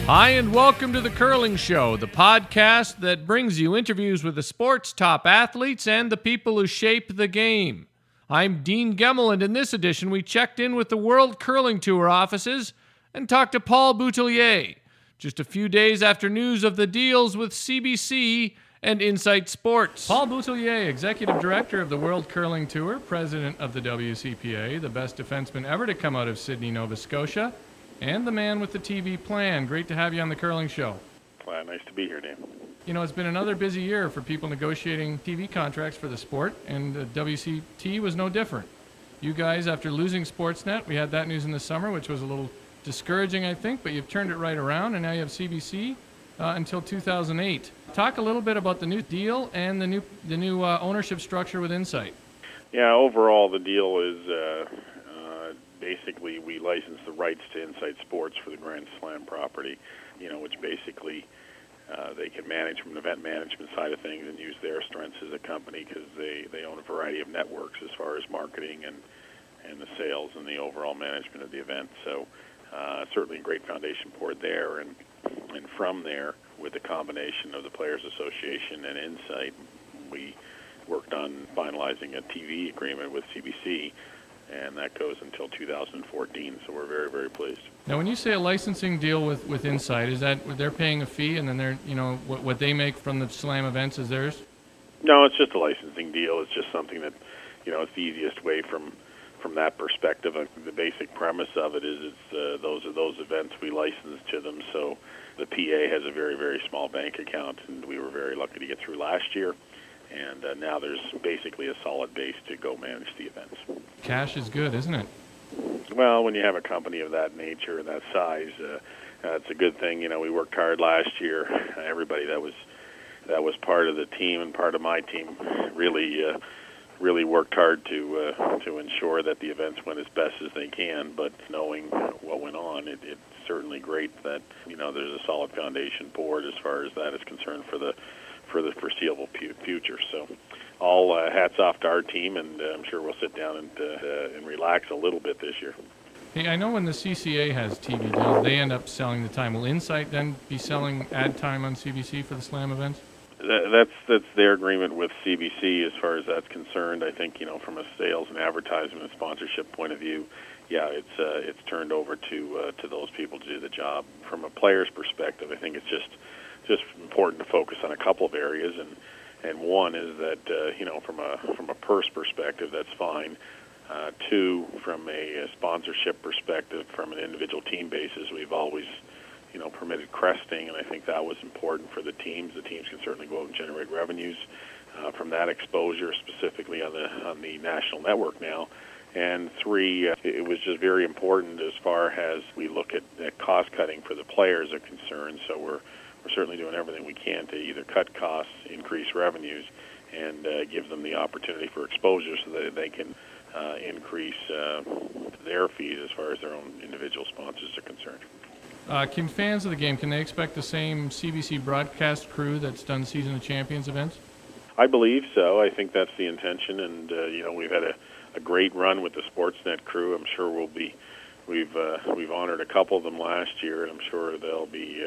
Hi, and welcome to The Curling Show, the podcast that brings you interviews with the sport's top athletes and the people who shape the game. I'm Dean Gemmel, and in this edition, we checked in with the World Curling Tour offices and talked to Paul Boutilier, just a few days after news of the deals with CBC and Insight Sports. Paul Boutilier, Executive Director of the World Curling Tour, President of the WCPA, the best defenseman ever to come out of Sydney, Nova Scotia, and the man with the TV plan. Great to have you on The Curling Show. Nice to be here, Dan. You know, it's been another busy year for people negotiating TV contracts for the sport, and WCT was no different. You guys, after losing Sportsnet, we had that news in the summer, which was a little discouraging, I think, but you've turned it right around, and now you have CBC until 2008. Talk a little bit about the new deal and the new ownership structure with Insight. Yeah, overall the deal is basically we license the rights to Insight Sports for the Grand Slam property, which basically they can manage from an event management side of things and use their strengths as a company because they own a variety of networks as far as marketing and the sales and the overall management of the event. So certainly a great foundation board there. And from there, with the combination of the Players Association and Insight, we worked on finalizing a TV agreement with CBC, and that goes until 2014, so we're very, very pleased. Now, when you say a licensing deal with Insight, is that they're paying a fee and then they're, what they make from the Slam events is theirs? No, it's just a licensing deal. It's just something that, it's the easiest way from that perspective. The basic premise of it is those are those events we license to them, so the PA has a very, very small bank account, and we were very lucky to get through last year. And now there's basically a solid base to go manage the events. Cash is good, isn't it? Well, when you have a company of that nature and that size, it's a good thing. We worked hard last year. Everybody that was part of the team and part of my team really worked hard to ensure that the events went as best as they can. But knowing what went on, it's certainly great that there's a solid foundation board as far as that is concerned for the foreseeable future. So all hats off to our team, and I'm sure we'll sit down and relax a little bit this year. Hey, I know when the CCA has TV deals, they end up selling the time. Will Insight then be selling ad time on CBC for the Slam events? That's their agreement with CBC as far as that's concerned. I think, from a sales and advertisement and sponsorship point of view, yeah, it's turned over to those people to do the job. From a player's perspective, I think it's just important to focus on a couple of areas, and one is that from a purse perspective, that's fine. Two, from a sponsorship perspective, from an individual team basis, we've always permitted cresting, and I think that was important for the teams. The teams can certainly go out and generate revenues from that exposure, specifically on the national network now. And three, it was just very important as far as we look at cost cutting for the players are concerned. So we're certainly doing everything we can to either cut costs, increase revenues, and give them the opportunity for exposure so that they can increase their fees as far as their own individual sponsors are concerned. Can fans of the game, can they expect the same CBC broadcast crew that's done Season of Champions events? I believe so. I think that's the intention, and we've had a great run with the Sportsnet crew. I'm sure we've honored a couple of them last year, and I'm sure they'll be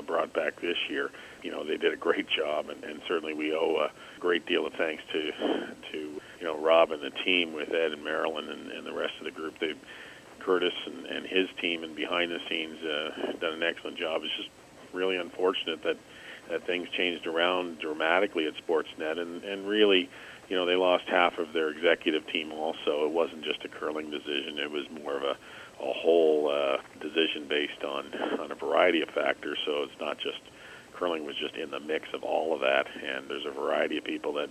brought back this year. They did a great job, and certainly we owe a great deal of thanks to Rob and the team with Ed and Marilyn and the rest of the group. Curtis and his team and behind the scenes done an excellent job. It's just really unfortunate that things changed around dramatically at Sportsnet, and really, they lost half of their executive team also. It wasn't just a curling decision. It was more of a whole decision based on a variety of factors. So it's not just curling was just in the mix of all of that, and there's a variety of people that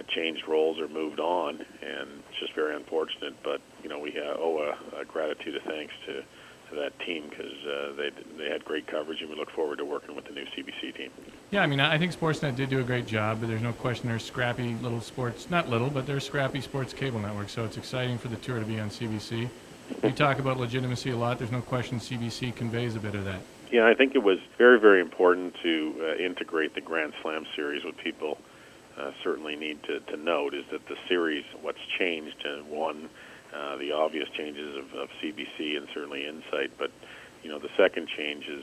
changed roles or moved on, and it's just very unfortunate. But we owe a gratitude of thanks to that team because they had great coverage, and we look forward to working with the new CBC team. Yeah, I think Sportsnet did do a great job, but there's no question they're scrappy little sports, not little, but they're scrappy sports cable network, so it's exciting for the tour to be on CBC. You talk about legitimacy a lot. There's no question CBC conveys a bit of that. Yeah, I think it was very, very important to integrate the Grand Slam series. What people certainly need to note is that the series, what's changed, one, the obvious changes of CBC and certainly Insight, but The second change is,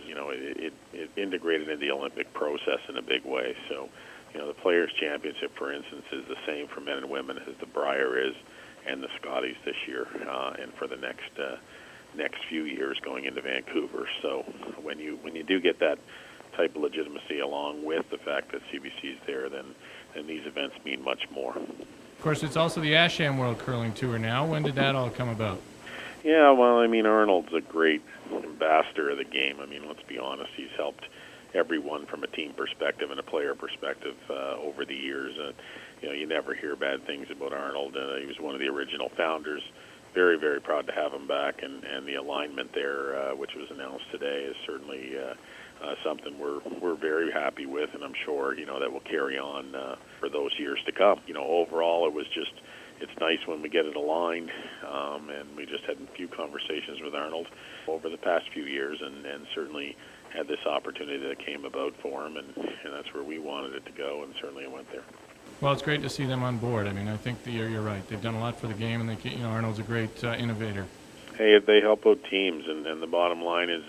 it integrated into the Olympic process in a big way. So, the Players' Championship, for instance, is the same for men and women as the Brier is and the Scotties this year, and for the next few years going into Vancouver. So when you do get that type of legitimacy along with the fact that CBC is there, then these events mean much more. Of course, it's also the Asham World Curling Tour now. When did that all come about? Yeah, well, Arnold's a great ambassador of the game. Let's be honest, he's helped everyone from a team perspective and a player perspective over the years. You never hear bad things about Arnold. He was one of the original founders. Very, very proud to have him back, and the alignment there, which was announced today, is certainly something we're very happy with, and I'm sure that will carry on for those years to come. Overall, it's nice when we get it aligned, and we just had a few conversations with Arnold over the past few years, and certainly had this opportunity that came about for him, and that's where we wanted it to go, and certainly it went there. Well, it's great to see them on board. I think you're right. They've done a lot for the game, and Arnold's a great innovator. Hey, they help out teams, and the bottom line is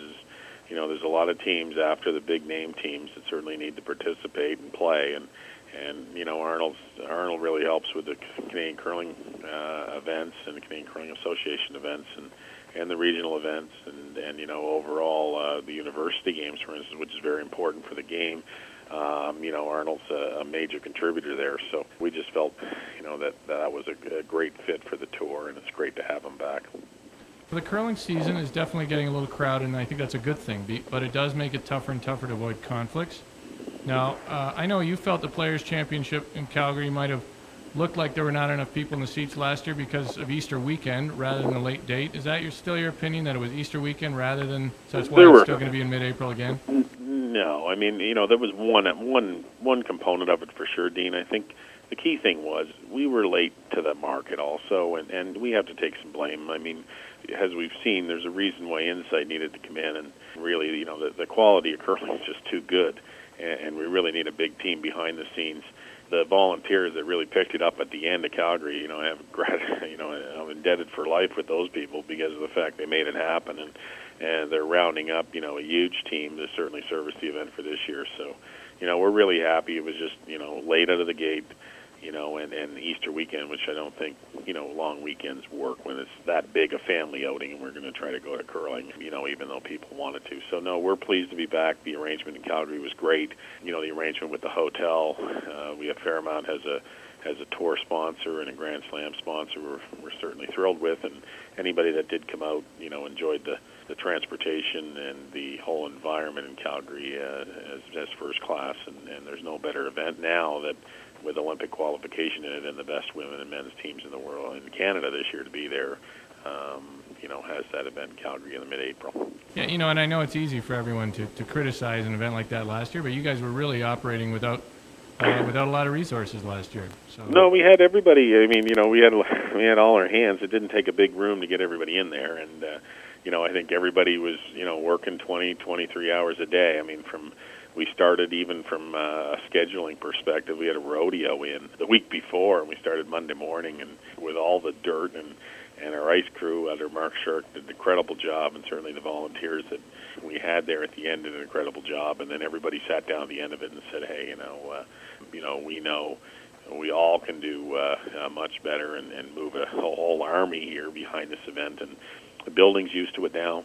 there's a lot of teams after the big name teams that certainly need to participate and play, and Arnold really helps with the Canadian Curling events and the Canadian Curling Association events and the regional events, and overall the university games, for instance, which is very important for the game. Arnold's a major contributor there, so we just felt that was a great fit for the tour, and it's great to have him back. The curling season is definitely getting a little crowded, and I think that's a good thing, but it does make it tougher and tougher to avoid conflicts. Now, I know you felt the Players' Championship in Calgary might have looked like there were not enough people in the seats last year because of Easter weekend rather than a late date. Is that still your opinion, that it was Easter weekend rather than, so that's why it's still going to be in mid-April again? No, there was one component of it for sure, Dean. I think the key thing was we were late to the market also, and we have to take some blame. As we've seen, there's a reason why Insight needed to come in, and really, the quality of curling is just too good, and we really need a big team behind the scenes. The volunteers that really picked it up at the end of Calgary, I'm indebted for life with those people because of the fact they made it happen, and they're rounding up, a huge team to certainly service the event for this year. So, we're really happy. It was just, late out of the gate, and Easter weekend, which I don't think, long weekends work when it's that big a family outing, and we're going to try to go to curling, even though people wanted to. So, no, we're pleased to be back. The arrangement in Calgary was great. The arrangement with the hotel, Fairmount has a tour sponsor and a Grand Slam sponsor we're certainly thrilled with, and anybody that did come out, enjoyed the transportation and the whole environment in Calgary as first class, and there's no better event now that with Olympic qualification in it and the best women and men's teams in the world in Canada this year to be there, has that event in Calgary in the mid-April. Yeah, and I know it's easy for everyone to criticize an event like that last year, but you guys were really operating without a lot of resources last year. So. No, we had everybody. We had all our hands. It didn't take a big room to get everybody in there, and I think everybody was working 20, 23 hours a day. We started even from a scheduling perspective. We had a rodeo in the week before, and we started Monday morning, and with all the dirt and our ice crew under Mark Shirk did an incredible job, and certainly the volunteers that we had there at the end did an incredible job. And then everybody sat down at the end of it and said, hey, we know we all can do much better and move a whole army here behind this event. And the building's used to it now.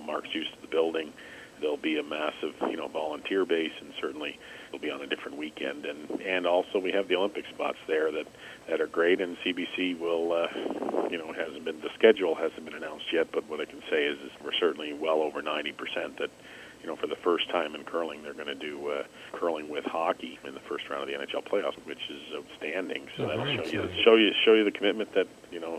Mark's used to the building. There'll be a massive, volunteer base, and certainly it'll be on a different weekend. And also we have the Olympic spots there that are great, and CBC will, the schedule hasn't been announced yet, but what I can say is we're certainly well over 90% that, for the first time in curling, they're going to do curling with hockey in the first round of the NHL playoffs, which is outstanding. So that'll show you the commitment that,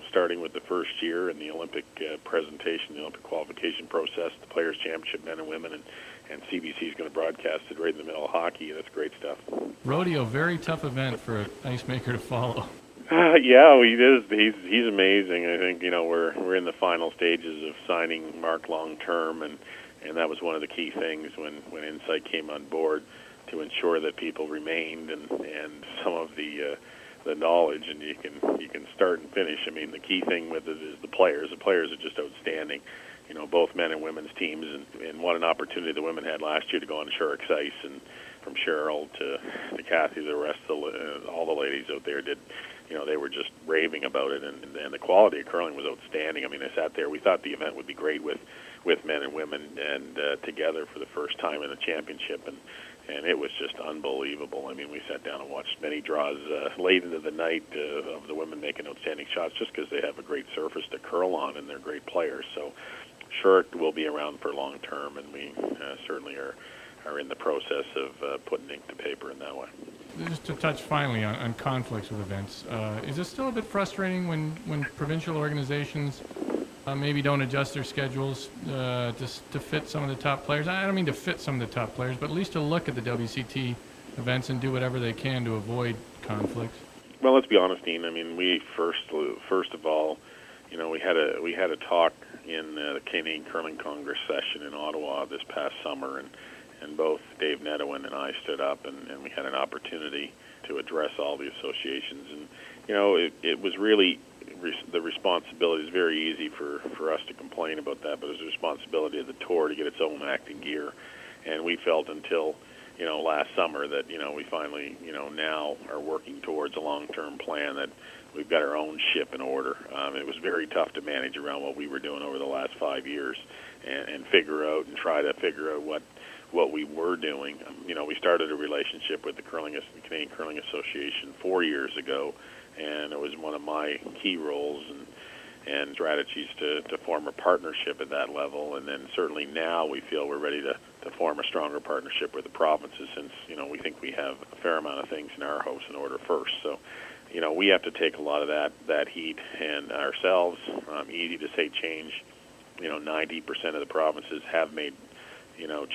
starting with the first year and the Olympic presentation, the Olympic qualification process, the Players' Championship, men and women, and CBC is going to broadcast it right in the middle of hockey. That's great stuff. Rodeo, very tough event for an ice maker to follow. Yeah, he is. He's amazing. I think we're in the final stages of signing Mark long term, and that was one of the key things when Insight came on board to ensure that people remained and some of the knowledge, and you can start and finish. The key thing with it is the players. The players are just outstanding. both men and women's teams, and what an opportunity the women had last year to go on Sharks ice, and from Cheryl to Kathy, the rest of all the ladies out there did. They were just raving about it, and the quality of curling was outstanding. I mean, I sat there. We thought the event would be great with men and women and together for the first time in a championship, and it was just unbelievable. I mean, we sat down and watched many draws late into the night of the women making outstanding shots just because they have a great surface to curl on, and they're great players. So Short will be around for long term, and we certainly are in the process of putting ink to paper in that way. Just to touch finally on conflicts with events, is it still a bit frustrating when provincial organizations maybe don't adjust their schedules to fit some of the top players? I don't mean to fit some of the top players, but at least to look at the WCT events and do whatever they can to avoid conflicts. Well, let's be honest, Dean. I mean, we first of all, we had a talk in the Canadian Curling Congress session in Ottawa this past summer, and both Dave Netowin and I stood up, and we had an opportunity to address all the associations. And, it was really the responsibility. Is very easy for us to complain about that, but it was the responsibility of the tour to get its own acting gear. And we felt until, last summer that, we finally, now are working towards a long-term plan that we've got our own ship in order. It was very tough to manage around what we were doing over the last 5 years and try to figure out what we were doing. We started a relationship with the Canadian Curling Association 4 years ago, and it was one of my key roles and strategies to form a partnership at that level. And then certainly now we feel we're ready to form a stronger partnership with the provinces, since we think we have a fair amount of things in our house in order first. So we have to take a lot of that heat and ourselves. Easy to say change. 90% of the provinces have made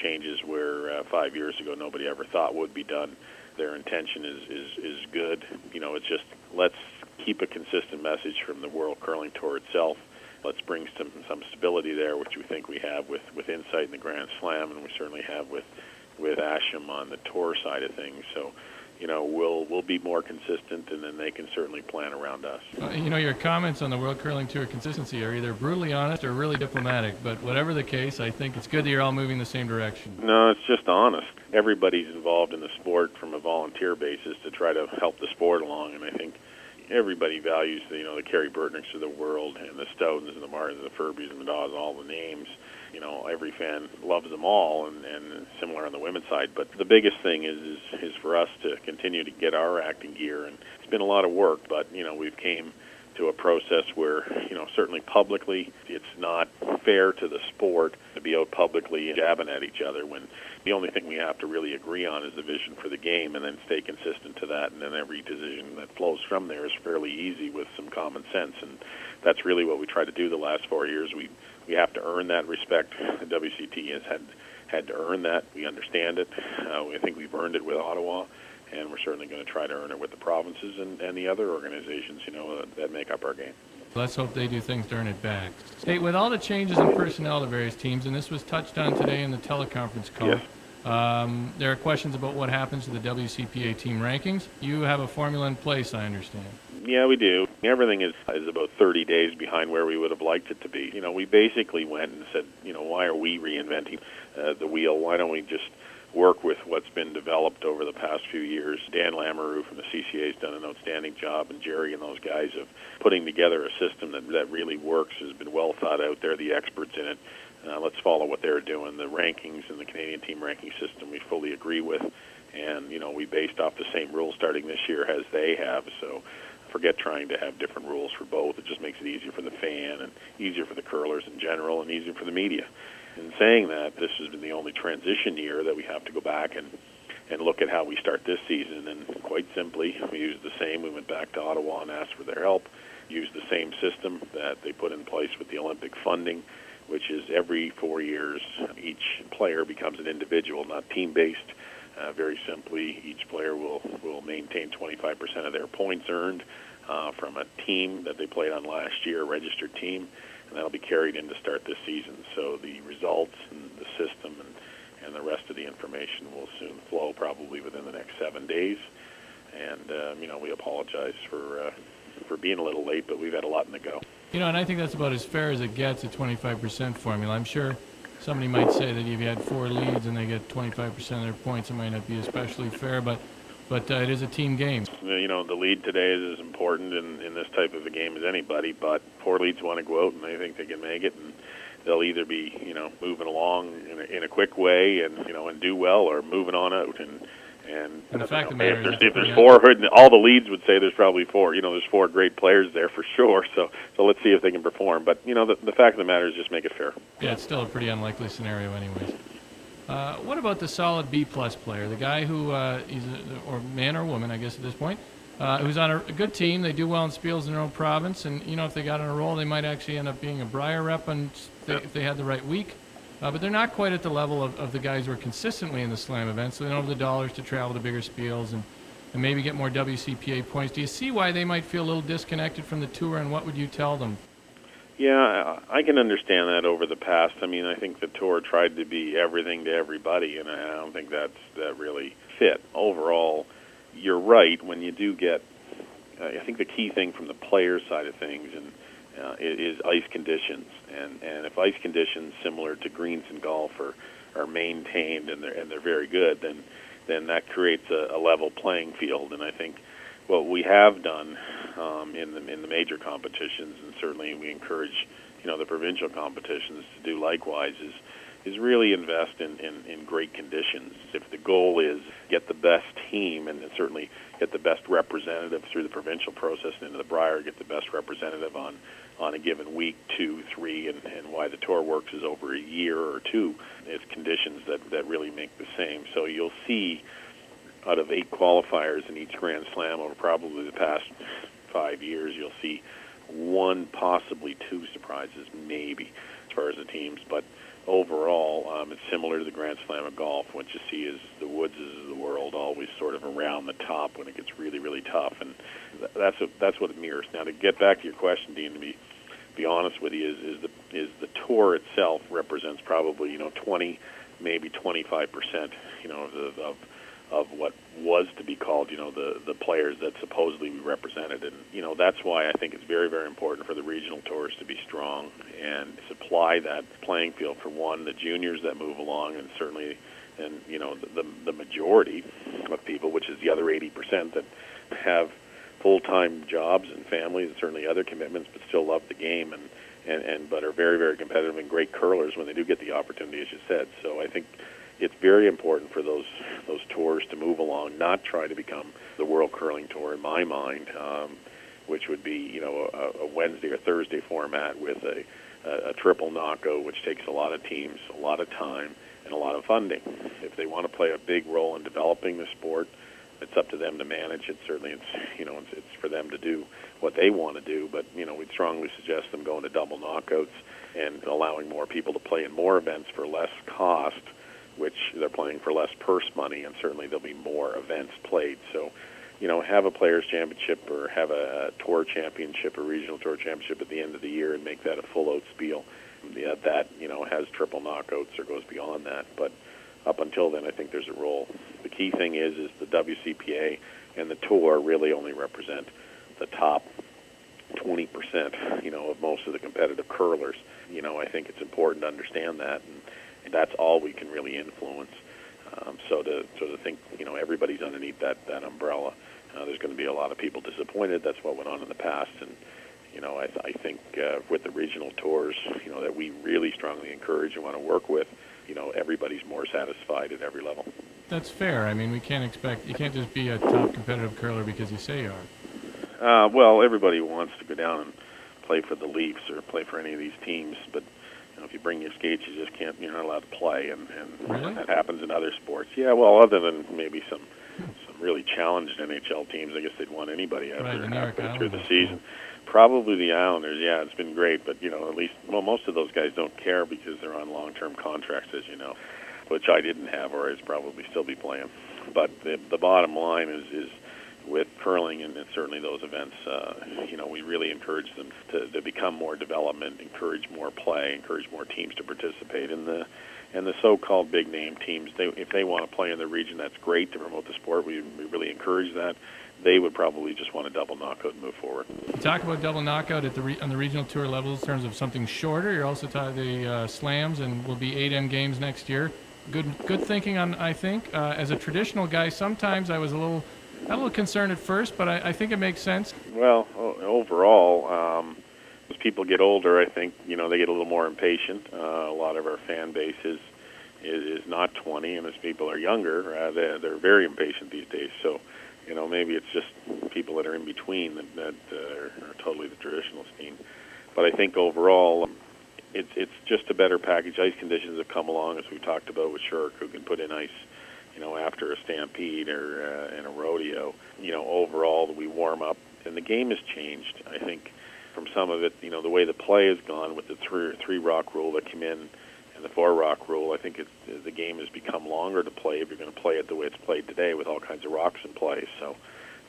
changes where 5 years ago nobody ever thought would be done. Their intention is good. It's just, let's keep a consistent message from the World Curling Tour itself. Let's bring some stability there, which we think we have with Insight in the Grand Slam, and we certainly have with Asham on the tour side of things. So, we'll be more consistent, and then they can certainly plan around us. Your comments on the World Curling Tour consistency are either brutally honest or really diplomatic, but whatever the case, I think it's good that you're all moving the same direction. No, it's just honest. Everybody's involved in the sport from a volunteer basis to try to help the sport along, and I think everybody values the Kerry Burtnicks of the world, and the Stoutons and the Martins and the Furbies and the Dawes, all the names. Every fan loves them all, and similar on the women's side. But the biggest thing is for us to continue to get our acting gear, and it's been a lot of work, but we've came to a process where certainly publicly it's not fair to the sport to be out publicly jabbing at each other when the only thing we have to really agree on is the vision for the game, and then stay consistent to that, and then every decision that flows from there is fairly easy with some common sense. And that's really what we try to do the last 4 years. We have to earn that respect. The WCT has had to earn that. We understand it. I think we've earned it with Ottawa, and we're certainly going to try to earn it with the provinces and the other organizations, that make up our game. Let's hope they do things to earn it back. Hey, with all the changes in personnel to various teams, and this was touched on today in the teleconference call, yes. There are questions about what happens to the WCPA team rankings. You have a formula in place, I understand. Yeah, we do. Everything is about 30 days behind where we would have liked it to be. We basically went and said, why are we reinventing the wheel? Why don't we just work with what's been developed over the past few years? Dan Lamoureux from the CCA has done an outstanding job, and Jerry and those guys of putting together a system that really works, has been well thought out. They're the experts in it. Let's follow what they're doing. The rankings and the Canadian team ranking system we fully agree with, and we based off the same rules starting this year as they have. So forget trying to have different rules for both. It just makes it easier for the fan and easier for the curlers in general and easier for the media. In saying that, this has been the only transition year that we have to go back and look at how we start this season. And quite simply, we used the same. We went back to Ottawa and asked for their help, used the same system that they put in place with the Olympic funding, which is every 4 years, each player becomes an individual, not team-based. Very simply, each player will maintain 25% of their points earned from a team that they played on last year, a registered team, and that'll be carried in to start this season. So the results and the system and the rest of the information will soon flow, probably within the next 7 days. And we apologize for being a little late, but we've had a lot in the go. And I think that's about as fair as it gets, a 25% formula. I'm sure somebody might say that if you had 4 leads and they get 25% of their points, it might not be especially fair, but it is a team game. The lead today is as important in this type of a game as anybody, but 4 leads want to go out, and I think they can make it, and they'll either be, moving along in a quick way and do well, or moving on out. And the fact of the matter is, if there's 4, all the leads would say there's probably 4. There's 4 great players there for sure. So let's see if they can perform. But the fact of the matter is, just make it fair. Yeah, it's still a pretty unlikely scenario, anyways. What about the solid B-plus player, the guy who or man or woman, I guess at this point, who's on a good team? They do well in Spiels in their own province, and if they got on a roll, they might actually end up being a Brier rep if they had the right week. But they're not quite at the level of the guys who are consistently in the Slam event, so they don't have the dollars to travel to bigger Spiels and maybe get more WCPA points. Do you see why they might feel a little disconnected from the tour, and what would you tell them? Yeah, I can understand that over the past. I mean, I think the tour tried to be everything to everybody, and I don't think that really fit. Overall, you're right. When you do get, I think the key thing from the player side of things is ice conditions, and if ice conditions similar to greens and golf are maintained and they're very good, then that creates a level playing field. And I think what we have done in the major competitions, and certainly we encourage the provincial competitions to do likewise, is really invest in great conditions. If the goal is get the best team and certainly get the best representative through the provincial process and into the Brier, get the best representative on a given week, 2, 3, and why the tour works is over a year or 2. It's conditions that really make the same. So you'll see out of 8 qualifiers in each Grand Slam over probably the past 5 years, you'll see 1, possibly 2 surprises, maybe, as far as the teams. But overall, it's similar to the Grand Slam of golf. What you see is the Woodses of the world always sort of around the top when it gets really, really tough, and that's what it mirrors. Now, to get back to your question, Dean, to be honest with you, is the tour itself represents probably 20, maybe 25%, of what was to be called, the players that supposedly we represented. And, that's why I think it's very, very important for the regional tours to be strong and supply that playing field for, one, the juniors that move along, and certainly, the majority of people, which is the other 80% that have full-time jobs and families and certainly other commitments, but still love the game but are very, very competitive and great curlers when they do get the opportunity, as you said. So I think it's very important for those tours to move along, not try to become the World Curling Tour, in my mind, which would be a Wednesday or Thursday format with a triple knockout, which takes a lot of teams, a lot of time, and a lot of funding. If they want to play a big role in developing the sport, it's up to them to manage it. Certainly, it's for them to do what they want to do. But we'd strongly suggest them going to double knockouts and allowing more people to play in more events for less cost, which they're playing for less purse money, and certainly there'll be more events played. So, have a Players' Championship or have a Tour Championship, a Regional Tour Championship at the end of the year, and make that a full-out spiel. That has triple knockouts or goes beyond that. But up until then, I think there's a role. The key thing is the WCPA and the Tour really only represent the top 20%, of most of the competitive curlers. I think it's important to understand that, and that's all we can really influence. So to think, everybody's underneath that umbrella, there's going to be a lot of people disappointed. That's what went on in the past, and I think with the regional tours, that we really strongly encourage and want to work with, everybody's more satisfied at every level. That's fair. I mean, you can't just be a top competitive curler because you say you are. Well, everybody wants to go down and play for the Leafs or play for any of these teams, but if you bring your skates, you just can't. You're not allowed to play, and really? That happens in other sports. Yeah, well, other than maybe some really challenged NHL teams, I guess they'd want anybody after halfway through the season. Probably the Islanders. Yeah, it's been great, but at least most of those guys don't care because they're on long-term contracts, as you know, which I didn't have, or I'd probably still be playing. But the bottom line is with curling and certainly those events, we really encourage them to become more development, encourage more play, encourage more teams to participate. And And the so-called big-name teams, if they want to play in the region, that's great to promote the sport. We really encourage that. They would probably just want a double knockout and move forward. Talk about double knockout at on the regional tour levels in terms of something shorter. You're also talking the slams, and will be 8M games next year. Good thinking on, I think. As a traditional guy, sometimes I was a little concerned at first, but I think it makes sense. Well, overall, as people get older, I think they get a little more impatient. A lot of our fan base is not 20, and as people are younger, they're very impatient these days. So, maybe it's just people that are in between that are totally the traditional scene. But I think overall, it's just a better package. Ice conditions have come along, as we talked about with Shirk, who can put in ice, after a stampede or in a rodeo. Overall, we warm up, and the game has changed. I think from some of it, the way the play has gone with the three rock rule that came in and the 4 rock rule, I think the game has become longer to play if you're going to play it the way it's played today with all kinds of rocks in play. So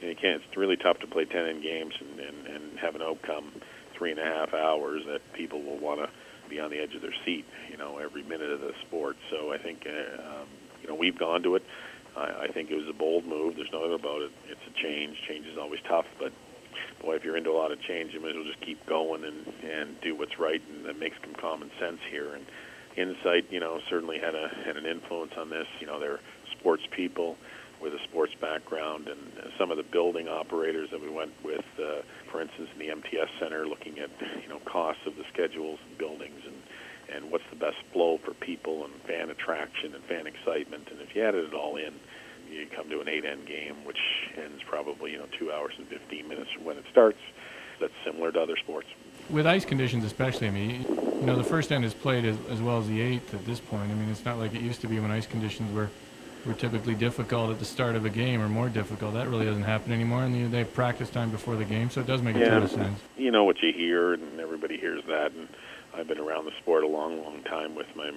it's really tough to play 10 games and have an outcome 3.5 hours that people will want to be on the edge of their seat, every minute of the sport. So I think, we've gone to it. I think it was a bold move. There's no doubt about it. It's a change. Change is always tough, but boy, if you're into a lot of change, you might as well just keep going and do what's right, and that makes some common sense here. And Insight, certainly had an influence on this. They're sports people with a sports background, and some of the building operators that we went with, for instance, in the MTS Center, looking at costs of the schedules and buildings and what's the best flow for people and fan attraction and fan excitement. And if you added it all in, you come to an 8-end game, which ends probably 2 hours and 15 minutes from when it starts. That's similar to other sports. With ice conditions especially, I mean, the first end is played as well as the 8th at this point. I mean, it's not like it used to be when ice conditions were typically difficult at the start of a game, or more difficult. That really doesn't happen anymore, and they have practice time before the game, so it does make a ton of sense. You know what you hear, and everybody hears that, and I've been around the sport a long, long time with my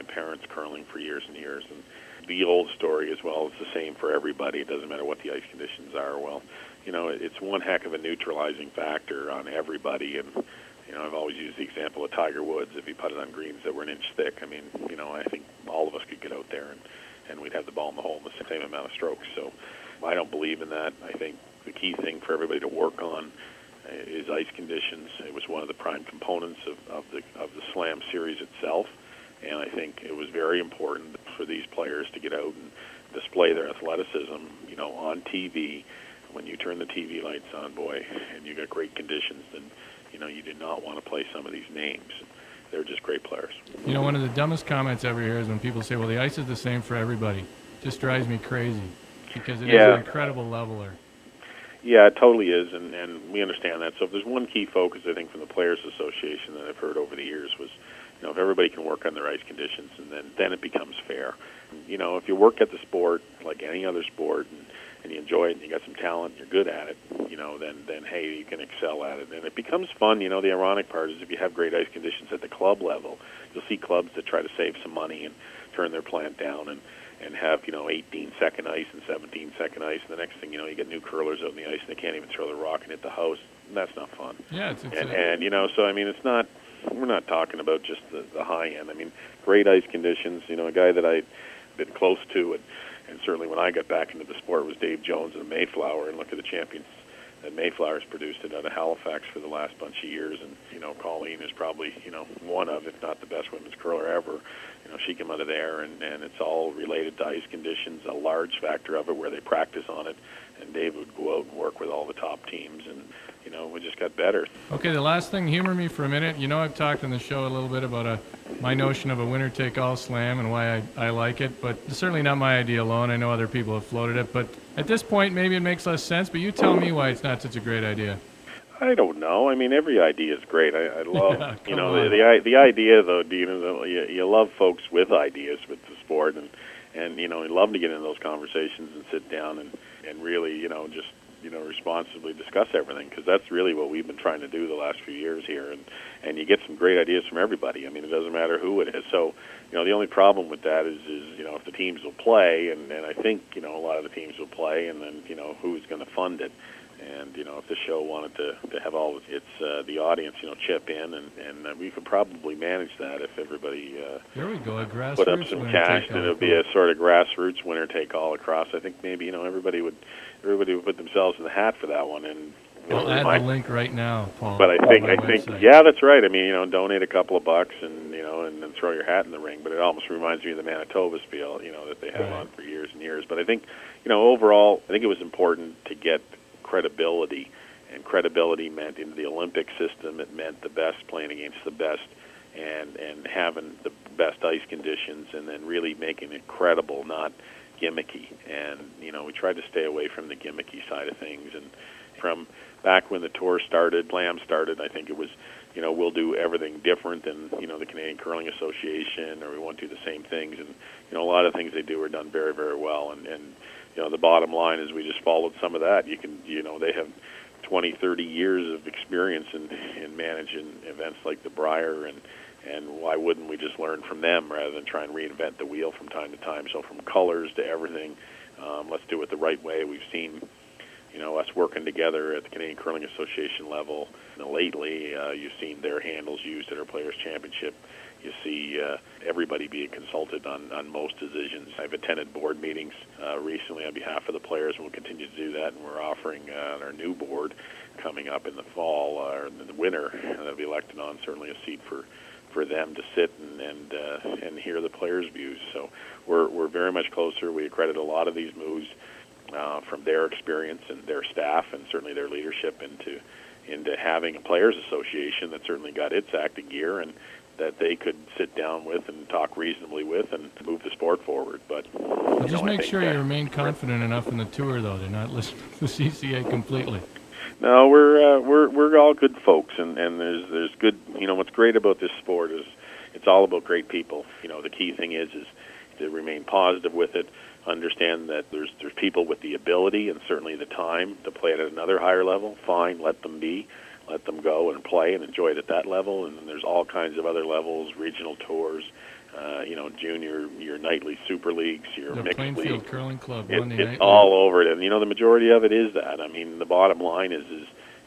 parents curling for years and years, and the old story as well is the same for everybody. It doesn't matter what the ice conditions are. Well, it's one heck of a neutralizing factor on everybody, and I've always used the example of Tiger Woods. If he putted on greens that were an inch thick, I mean, I think all of us could get out there and we'd have the ball in the hole in the same amount of strokes. So I don't believe in that. I think the key thing for everybody to work on is ice conditions. It was one of the prime components of the Slam series itself, and I think it was very important for these players to get out and display their athleticism, on TV. When you turn the TV lights on, boy, and you got great conditions, then you do not want to play some of these names. They're just great players. One of the dumbest comments ever here is when people say, well, the ice is the same for everybody. It just drives me crazy because it is an incredible leveler. Yeah, it totally is, and we understand that. So if there's one key focus, I think, from the Players Association that I've heard over the years was, if everybody can work on their ice conditions, and then it becomes fair. If you work at the sport like any other sport, and you enjoy it, and you got some talent, and you're good at it, then hey, you can excel at it, and it becomes fun. The ironic part is if you have great ice conditions at the club level, you'll see clubs that try to save some money and turn their plant down and have 18-second ice and 17-second ice, and the next thing you get new curlers out in the ice, and they can't even throw the rock and hit the house. And that's not fun. Yeah, so I mean, it's not. We're not talking about just the high end. I mean, great ice conditions. A guy that I've been close to, and certainly when I got back into the sport, was Dave Jones and Mayflower, and look at the champions that Mayflower's produced it out of Halifax for the last bunch of years. And Colleen is probably one of, if not the best women's curler ever. She came out of there, and it's all related to ice conditions. A large factor of it where they practice on it, and Dave would go out and work with all the top teams, and we just got better. Okay, the last thing, humor me for a minute. I've talked on the show a little bit about my notion of a winner-take-all slam and why I like it, but it's certainly not my idea alone. I know other people have floated it, but at this point, maybe it makes less sense, but you tell me why it's not such a great idea. I don't know. I mean, every idea is great. I love, the idea, though, Dean, is you love folks with ideas with the sport, and you love to get into those conversations and sit down and really, just responsibly discuss everything, because that's really what we've been trying to do the last few years here, and you get some great ideas from everybody. I mean, it doesn't matter who it is. So, the only problem with that is if the teams will play, and I think a lot of the teams will play, and then who's going to fund it. And if the show wanted to have all of its the audience chip in, and we could probably manage that if everybody there we go, a grassroots put up some cash, and it would be a sort of grassroots winner take all across. I think maybe everybody would put themselves in the hat for that one. And I'll add the link right now, Paul. But I think yeah, that's right. I mean, donate a couple of bucks and and then throw your hat in the ring. But it almost reminds me of the Manitoba spiel, that they had on for years and years. But I think overall, I think it was important to get credibility, and credibility meant in the Olympic system. It meant the best playing against the best, and having the best ice conditions, and then really making it credible, not gimmicky. And we tried to stay away from the gimmicky side of things. And from back when the tour started, Slam started, I think it was we'll do everything different than the Canadian Curling Association, or we won't do the same things. And a lot of things they do are done very, very well. And the bottom line is we just followed some of that. You can they have 20, 30 years of experience in managing events like the Brier, and why wouldn't we just learn from them rather than try and reinvent the wheel from time to time? So from colors to everything, let's do it the right way. We've seen us working together at the Canadian Curling Association level. Lately, you've seen their handles used at our Players' Championship. You see everybody being consulted on most decisions. I've attended board meetings recently on behalf of the players, and we'll continue to do that. And we're offering our new board coming up in the fall, or in the winter, that'll be elected on, certainly a seat for them to sit and hear the players' views. So we're very much closer. We accredit a lot of these moves from their experience and their staff, and certainly their leadership, into having a players' association that certainly got its act in gear, and that they could sit down with and talk reasonably with and move the sport forward. But just make sure you remain confident enough in the tour, though, to not listen to the CCA completely. No, we're all good folks, and there's good. What's great about this sport is it's all about great people. The key thing is to remain positive with it. Understand that there's people with the ability and certainly the time to play it at another higher level. Fine, let them be. Let them go and play and enjoy it at that level. And then there's all kinds of other levels, regional tours, junior, your nightly super leagues, your the mixed Plainfield league. Curling Club, Monday night. It's all over it. And, the majority of it is that. I mean, the bottom line is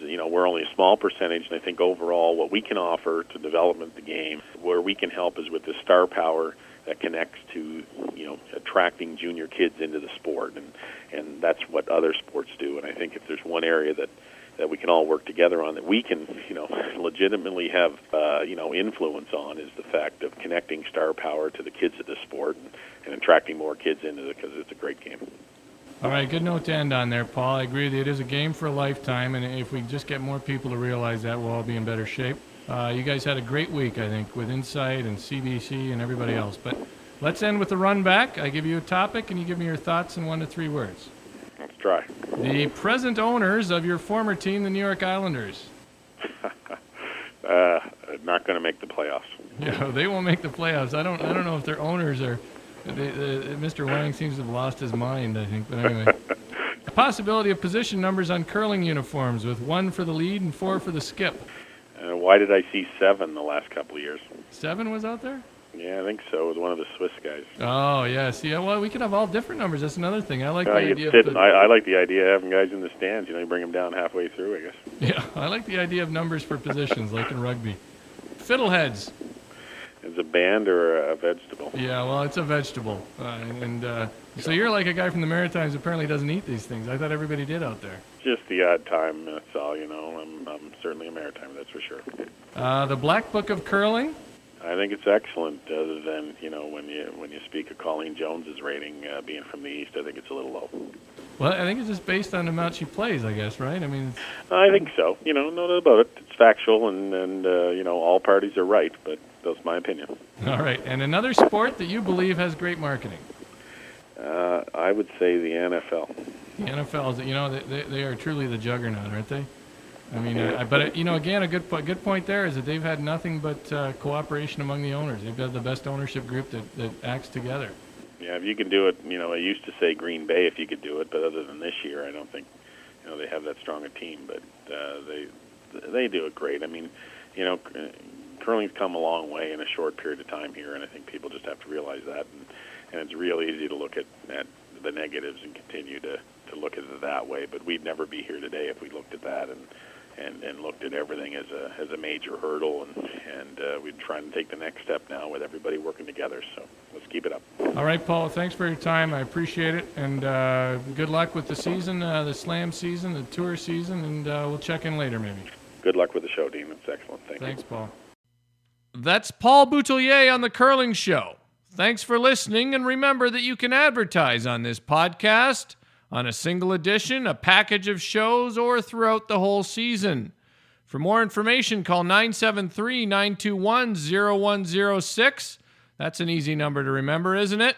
we're only a small percentage, and I think overall what we can offer to development of the game, where we can help, is with the star power that connects to, attracting junior kids into the sport. And that's what other sports do. And I think if there's one area that we can all work together on, that we can, legitimately have, influence on, is the fact of connecting star power to the kids of the sport and attracting more kids into it, because it's a great game. All right, good note to end on there, Paul. I agree that it is a game for a lifetime, and if we just get more people to realize that, we'll all be in better shape. You guys had a great week, I think, with Insight and CBC and everybody else. But let's end with the run back. I give you a topic, and you give me your thoughts in 1 to 3 words. Let's try. The present owners of your former team, the New York Islanders. Not going to make the playoffs. Yeah, they won't make the playoffs. I don't know if their owners are. Mr. Wang seems to have lost his mind, I think. But anyway, the possibility of position numbers on curling uniforms, with 1 for the lead and 4 for the skip. Why did I see 7 the last couple of years? 7 was out there? Yeah, I think so. It was one of the Swiss guys. Oh, yeah. See, well, we could have all different numbers. That's another thing. I like the idea. I like the idea of having guys in the stands. You bring them down halfway through, I guess. Yeah, I like the idea of numbers for positions, like in rugby. Fiddleheads. Is it a band or a vegetable? Yeah, well, it's a vegetable. So you're like a guy from the Maritimes who apparently doesn't eat these things. I thought everybody did out there. Just the odd time, that's all, I'm certainly a Maritime, that's for sure. The Black Book of Curling? I think it's excellent, other than, when you speak of Colleen Jones's rating being from the East, I think it's a little low. Well, I think it's just based on the amount she plays, I guess, right? I mean, I think so. No doubt about it. It's factual, and all parties are right, but that's my opinion. All right. And another sport that you believe has great marketing? I would say the NFL. The NFL is, they are truly the juggernaut, aren't they? I mean, again, a good point there is that they've had nothing but cooperation among the owners. They've got the best ownership group that acts together. Yeah, if you can do it, I used to say Green Bay if you could do it, but other than this year, I don't think, they have that strong a team. But they do it great. I mean, curling's come a long way in a short period of time here, and I think people just have to realize that. And it's real easy to look at the negatives and continue to to look at it that way. But we'd never be here today if we looked at that and looked at everything as a major hurdle, and we're trying to take the next step now with everybody working together. So let's keep it up. All right, Paul, thanks for your time. I appreciate it, and good luck with the season, the Slam season, the Tour season, and we'll check in later maybe. Good luck with the show, Dean. It's excellent. Thanks, Paul. That's Paul Boutilier on The Curling Show. Thanks for listening, and remember that you can advertise on this podcast, on a single edition, a package of shows, or throughout the whole season. For more information, call 973-921-0106. That's an easy number to remember, isn't it?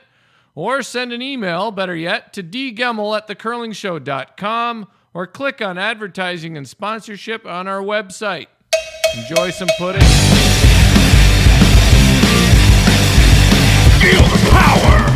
Or send an email, better yet, to dgemmel@thecurlingshow.com, or click on advertising and sponsorship on our website. Enjoy some pudding. Feel the power!